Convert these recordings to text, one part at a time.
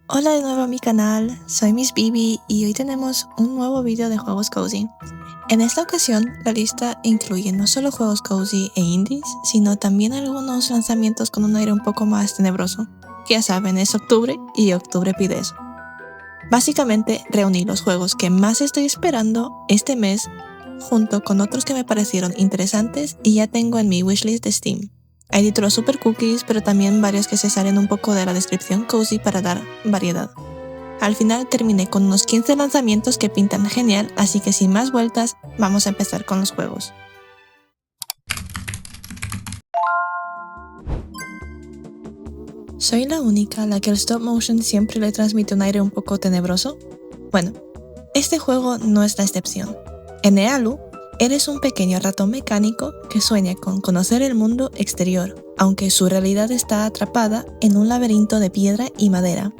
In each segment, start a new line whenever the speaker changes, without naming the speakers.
Hola de nuevo a mi canal, soy Miss Bibi y hoy tenemos un nuevo video de juegos cozy. En esta ocasión, la lista incluye no solo juegos cozy e indies, sino también algunos lanzamientos con un aire un poco más tenebroso. Ya saben, es octubre y octubre pide eso. Básicamente, reuní los juegos que más estoy esperando este mes, junto con otros que me parecieron interesantes y ya tengo en mi wishlist de Steam. Hay títulos super cookies, pero también varios que se salen un poco de la descripción cozy para dar variedad. Al final terminé con unos 15 lanzamientos que pintan genial, así que sin más vueltas, vamos a empezar con los juegos. ¿Soy la única a la que el stop motion siempre le transmite un aire un poco tenebroso? Bueno, este juego no es la excepción. En Ealu, eres un pequeño ratón mecánico que sueña con conocer el mundo exterior, aunque su realidad está atrapada en un laberinto de piedra y madera.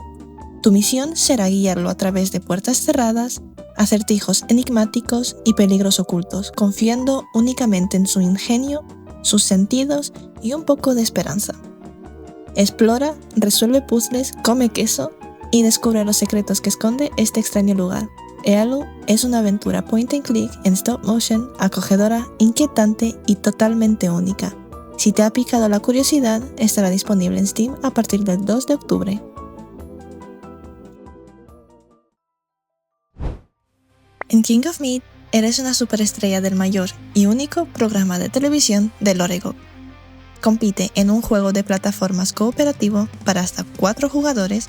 Tu misión será guiarlo a través de puertas cerradas, acertijos enigmáticos y peligros ocultos, confiando únicamente en su ingenio, sus sentidos y un poco de esperanza. Explora, resuelve puzzles, come queso y descubre los secretos que esconde este extraño lugar. Ealu es una aventura point and click en stop motion, acogedora, inquietante y totalmente única. Si te ha picado la curiosidad, estará disponible en Steam a partir del 2 de octubre. En King of Meat, eres una superestrella del mayor y único programa de televisión del Oregon. Compite en un juego de plataformas cooperativo para hasta 4 jugadores,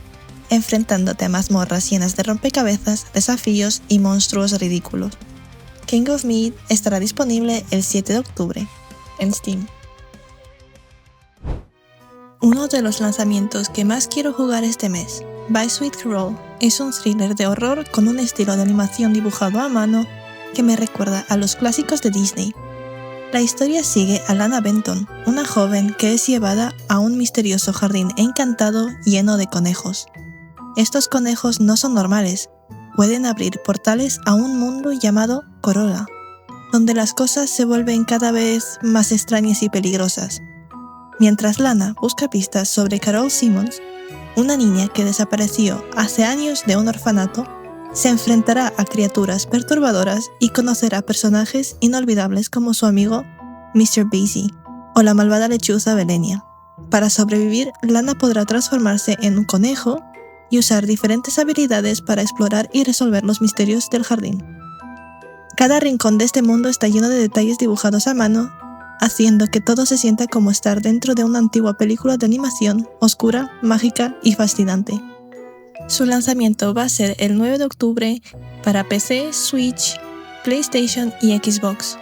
enfrentándote a mazmorras llenas de rompecabezas, desafíos y monstruos ridículos. King of Meat estará disponible el 7 de octubre en Steam. Uno de los lanzamientos que más quiero jugar este mes, By Sweet Carol, es un thriller de horror con un estilo de animación dibujado a mano que me recuerda a los clásicos de Disney. La historia sigue a Lana Benton, una joven que es llevada a un misterioso jardín encantado lleno de conejos. Estos conejos no son normales, pueden abrir portales a un mundo llamado Corolla, donde las cosas se vuelven cada vez más extrañas y peligrosas. Mientras Lana busca pistas sobre Carol Simmons, una niña que desapareció hace años de un orfanato, se enfrentará a criaturas perturbadoras y conocerá personajes inolvidables como su amigo Mr. Basie o la malvada lechuza Belenia. Para sobrevivir, Lana podrá transformarse en un conejo y usar diferentes habilidades para explorar y resolver los misterios del jardín. Cada rincón de este mundo está lleno de detalles dibujados a mano, haciendo que todo se sienta como estar dentro de una antigua película de animación oscura, mágica y fascinante. Su lanzamiento va a ser el 9 de octubre para PC, Switch, PlayStation y Xbox.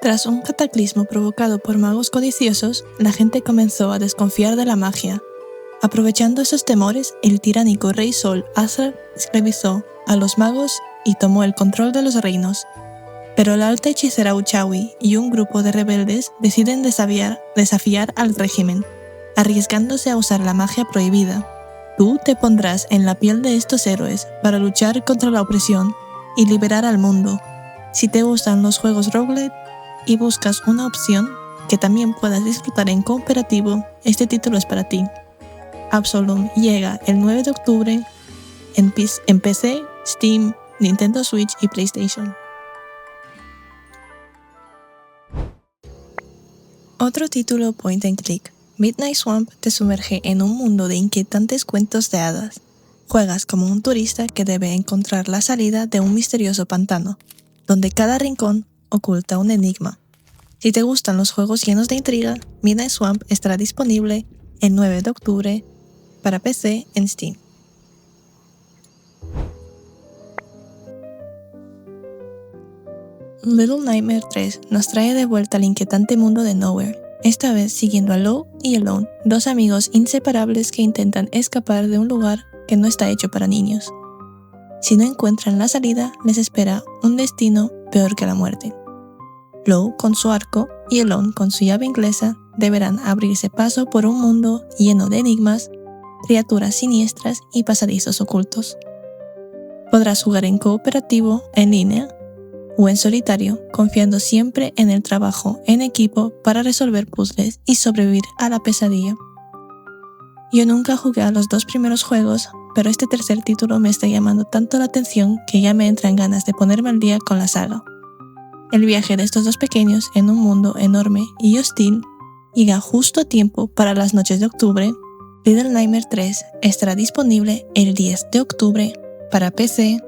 Tras un cataclismo provocado por magos codiciosos, la gente comenzó a desconfiar de la magia. Aprovechando esos temores, el tiránico rey Sol Azar esclavizó a los magos y tomó el control de los reinos. Pero la alta hechicera Uchawi y un grupo de rebeldes deciden desafiar al régimen, arriesgándose a usar la magia prohibida. Tú te pondrás en la piel de estos héroes para luchar contra la opresión y liberar al mundo. Si te gustan los juegos roguelite y buscas una opción que también puedas disfrutar en cooperativo, este título es para ti. Absolum llega el 9 de octubre en PC, Steam, Nintendo Switch y PlayStation. Otro título point and click, Midnight Swamp, te sumerge en un mundo de inquietantes cuentos de hadas. Juegas como un turista que debe encontrar la salida de un misterioso pantano, donde cada rincón oculta un enigma. Si te gustan los juegos llenos de intriga, Midnight Swamp estará disponible el 9 de octubre para PC en Steam. Little Nightmare 3 nos trae de vuelta al inquietante mundo de Nowhere, esta vez siguiendo a Low y Alone, dos amigos inseparables que intentan escapar de un lugar que no está hecho para niños. Si no encuentran la salida, les espera un destino peor que la muerte. Low, con su arco, y Alone, con su llave inglesa, deberán abrirse paso por un mundo lleno de enigmas, criaturas siniestras y pasadizos ocultos. Podrás jugar en cooperativo, en línea, o en solitario, confiando siempre en el trabajo en equipo para resolver puzzles y sobrevivir a la pesadilla. Yo nunca jugué a los 2 primeros juegos, pero este tercer título me está llamando tanto la atención que ya me entran ganas de ponerme al día con la saga. El viaje de estos dos pequeños en un mundo enorme y hostil llega justo a tiempo para las noches de octubre. Little Nightmares 3 estará disponible el 10 de octubre para PC,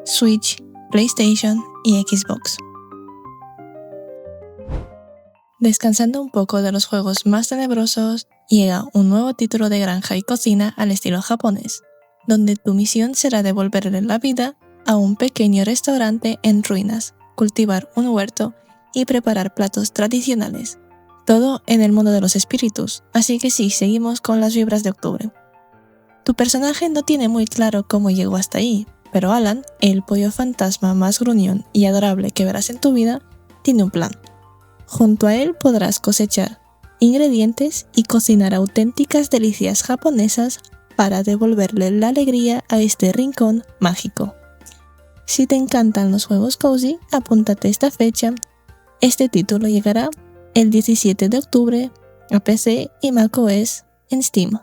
Switch, PlayStation y Xbox. Descansando un poco de los juegos más tenebrosos, llega un nuevo título de granja y cocina al estilo japonés, donde tu misión será devolverle la vida a un pequeño restaurante en ruinas, cultivar un huerto y preparar platos tradicionales. Todo en el mundo de los espíritus, así que sí, seguimos con las vibras de octubre. Tu personaje no tiene muy claro cómo llegó hasta ahí, pero Alan, el pollo fantasma más gruñón y adorable que verás en tu vida, tiene un plan. Junto a él podrás cosechar ingredientes y cocinar auténticas delicias japonesas para devolverle la alegría a este rincón mágico. Si te encantan los juegos cozy, apúntate esta fecha. Este título llegará el 17 de octubre a PC y macOS en Steam.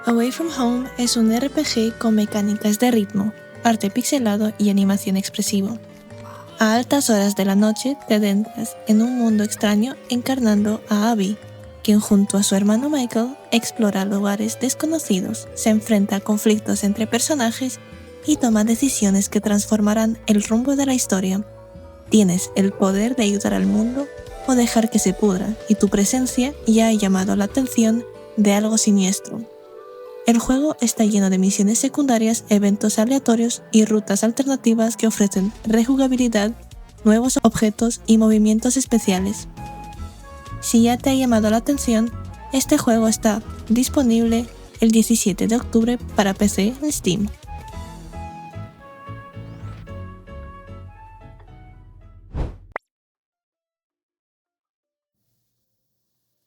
Away From Home es un RPG con mecánicas de ritmo, arte pixelado y animación expresivo. A altas horas de la noche te adentras en un mundo extraño encarnando a Abby, quien junto a su hermano Michael explora lugares desconocidos, se enfrenta a conflictos entre personajes y toma decisiones que transformarán el rumbo de la historia. Tienes el poder de ayudar al mundo o dejar que se pudra, y tu presencia ya ha llamado la atención de algo siniestro. El juego está lleno de misiones secundarias, eventos aleatorios y rutas alternativas que ofrecen rejugabilidad, nuevos objetos y movimientos especiales. Si ya te ha llamado la atención, este juego está disponible el 17 de octubre para PC en Steam.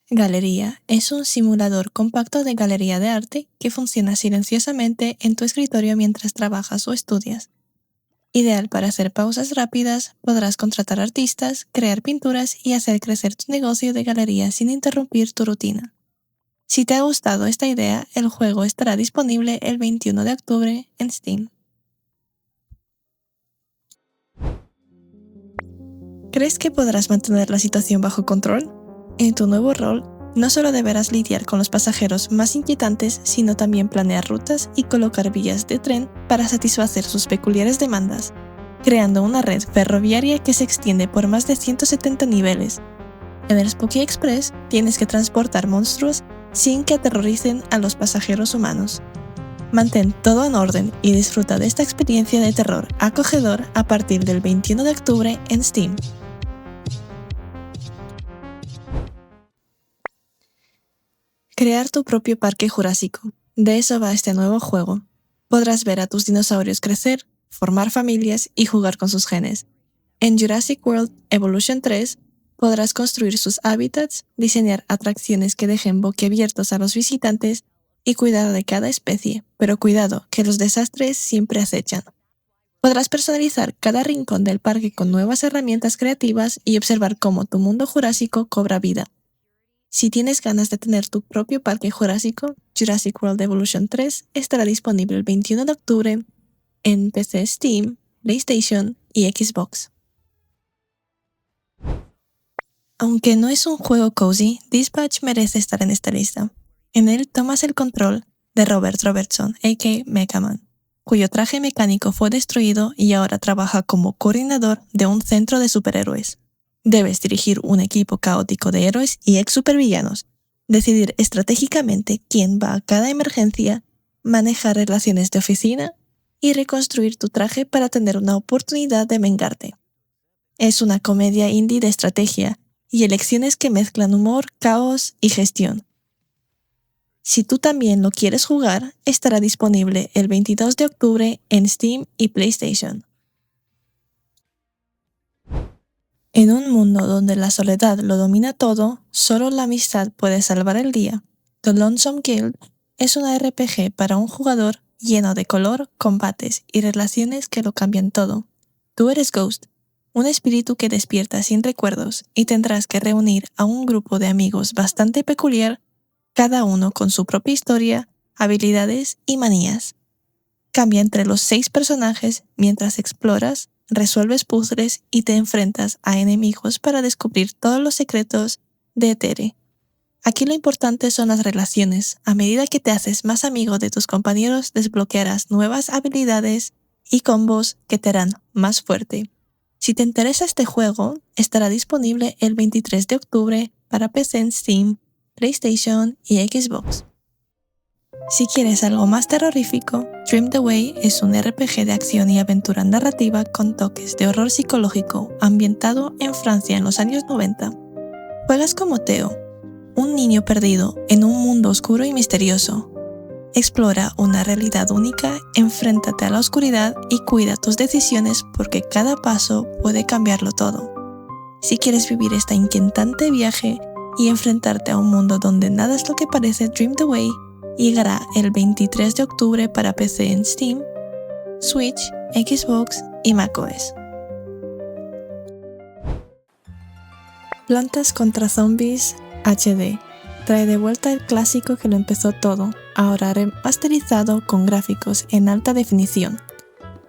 Galería es un simulador compacto de galería de arte que funciona silenciosamente en tu escritorio mientras trabajas o estudias. Ideal para hacer pausas rápidas, podrás contratar artistas, crear pinturas y hacer crecer tu negocio de galería sin interrumpir tu rutina. Si te ha gustado esta idea, el juego estará disponible el 21 de octubre en Steam. ¿Crees que podrás mantener la situación bajo control? En tu nuevo rol, no solo deberás lidiar con los pasajeros más inquietantes, sino también planear rutas y colocar vías de tren para satisfacer sus peculiares demandas, creando una red ferroviaria que se extiende por más de 170 niveles. En el Spooky Express tienes que transportar monstruos sin que aterroricen a los pasajeros humanos. Mantén todo en orden y disfruta de esta experiencia de terror acogedor a partir del 21 de octubre en Steam. Crear tu propio parque jurásico. De eso va este nuevo juego. Podrás ver a tus dinosaurios crecer, formar familias y jugar con sus genes. En Jurassic World Evolution 3 podrás construir sus hábitats, diseñar atracciones que dejen boquiabiertos a los visitantes y cuidar de cada especie, pero cuidado, que los desastres siempre acechan. Podrás personalizar cada rincón del parque con nuevas herramientas creativas y observar cómo tu mundo jurásico cobra vida. Si tienes ganas de tener tu propio parque jurásico, Jurassic World Evolution 3 estará disponible el 21 de octubre en PC, Steam, PlayStation y Xbox. Aunque no es un juego cozy, Dispatch merece estar en esta lista. En él tomas el control de Robert Robertson, a.k.a. Mecha Man, cuyo traje mecánico fue destruido y ahora trabaja como coordinador de un centro de superhéroes. Debes dirigir un equipo caótico de héroes y ex-supervillanos, decidir estratégicamente quién va a cada emergencia, manejar relaciones de oficina y reconstruir tu traje para tener una oportunidad de vengarte. Es una comedia indie de estrategia y elecciones que mezclan humor, caos y gestión. Si tú también lo quieres jugar, estará disponible el 22 de octubre en Steam y PlayStation. En un mundo donde la soledad lo domina todo, solo la amistad puede salvar el día. The Lonesome Guild es una RPG para un jugador lleno de color, combates y relaciones que lo cambian todo. Tú eres Ghost, un espíritu que despierta sin recuerdos y tendrás que reunir a un grupo de amigos bastante peculiar, cada uno con su propia historia, habilidades y manías. Cambia entre los 6 personajes mientras exploras, resuelves puzzles y te enfrentas a enemigos para descubrir todos los secretos de Etere. Aquí lo importante son las relaciones. A medida que te haces más amigo de tus compañeros, desbloquearás nuevas habilidades y combos que te harán más fuerte. Si te interesa este juego, estará disponible el 23 de octubre para PC en Steam, PlayStation y Xbox. Si quieres algo más terrorífico, Dreamed Away es un RPG de acción y aventura narrativa con toques de horror psicológico ambientado en Francia en los años 90. Juegas como Theo, un niño perdido en un mundo oscuro y misterioso. Explora una realidad única, enfréntate a la oscuridad y cuida tus decisiones porque cada paso puede cambiarlo todo. Si quieres vivir este inquietante viaje y enfrentarte a un mundo donde nada es lo que parece, Dreamed Away llegará el 23 de octubre para PC en Steam, Switch, Xbox y macOS. Plantas contra Zombies HD trae de vuelta el clásico que lo empezó todo, ahora remasterizado con gráficos en alta definición.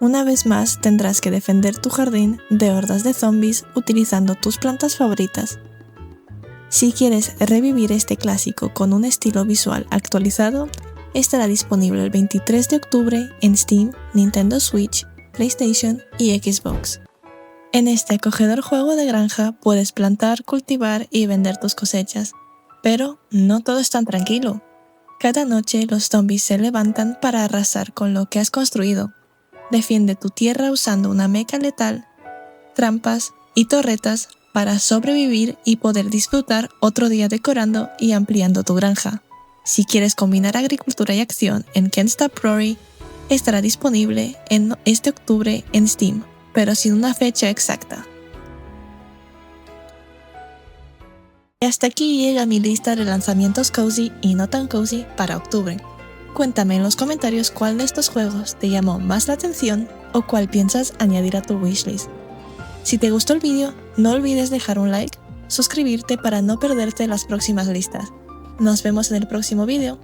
Una vez más tendrás que defender tu jardín de hordas de zombies utilizando tus plantas favoritas. Si quieres revivir este clásico con un estilo visual actualizado, estará disponible el 23 de octubre en Steam, Nintendo Switch, PlayStation y Xbox. En este acogedor juego de granja puedes plantar, cultivar y vender tus cosechas, pero no todo es tan tranquilo. Cada noche los zombies se levantan para arrasar con lo que has construido. Defiende tu tierra usando una mecha letal, trampas y torretas para sobrevivir y poder disfrutar otro día decorando y ampliando tu granja. Si quieres combinar agricultura y acción en Can't Stop Rory, estará disponible en este octubre en Steam, pero sin una fecha exacta. Y hasta aquí llega mi lista de lanzamientos cozy y no tan cozy para octubre. Cuéntame en los comentarios cuál de estos juegos te llamó más la atención o cuál piensas añadir a tu wishlist. Si te gustó el vídeo, no olvides dejar un like, suscribirte para no perderte las próximas listas. Nos vemos en el próximo vídeo.